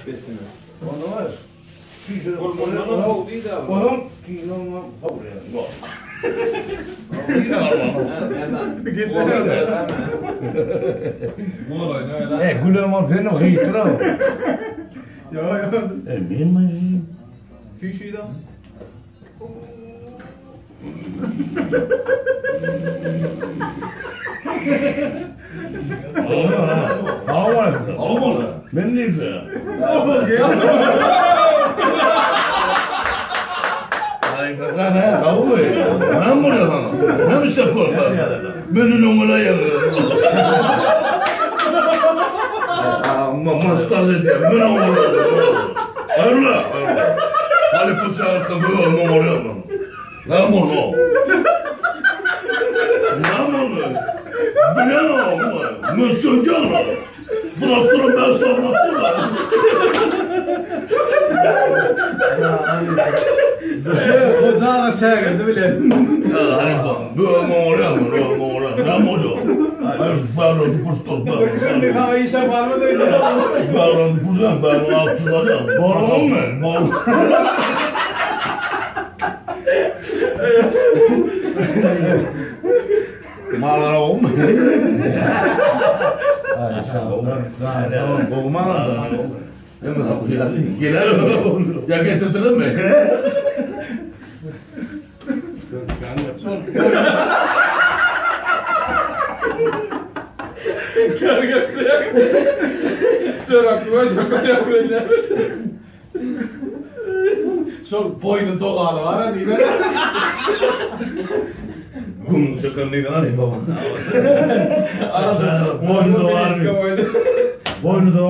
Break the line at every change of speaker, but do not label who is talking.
Besini.
Onu var.
Onun havu değil abi.
Onun kinonun havu yani. Yok. Gülüyorum sen o hıytıra.
Ja.
Emin mi?
Küçüğü de.
Havalı. Ben de izle. Ay kızan ha tavuğu. Ben bunu yapamam. Ne bir şey korkar. Benim numara yazıyor. Ama mastaj ediyor. Ben numara yazıyor. Hayırlı. Hadi kusartta böyle numara yazmam. Ne bunu? Ne bunu? Biliyor musun? Mısın canım? Burasının ben savunatım var.
Kocaman aşağı geldi bile.
Hani böyle numara yazmam. Ne bunu? Hayır, ben pustol.
Şimdi hava işe var mı dedi.
Ben altçılarım. Balon mu? Balon. Mağara olma.
Ay sen boğma lazım.
Gelir mi? Ya getirtilir mi?
Çoraklığa çok acayip böyle. Çok boynu dogalı var hadi yine.
Kum çakır ne kadar ne baba.
Arada
Boynu dolar. Boynu dolar.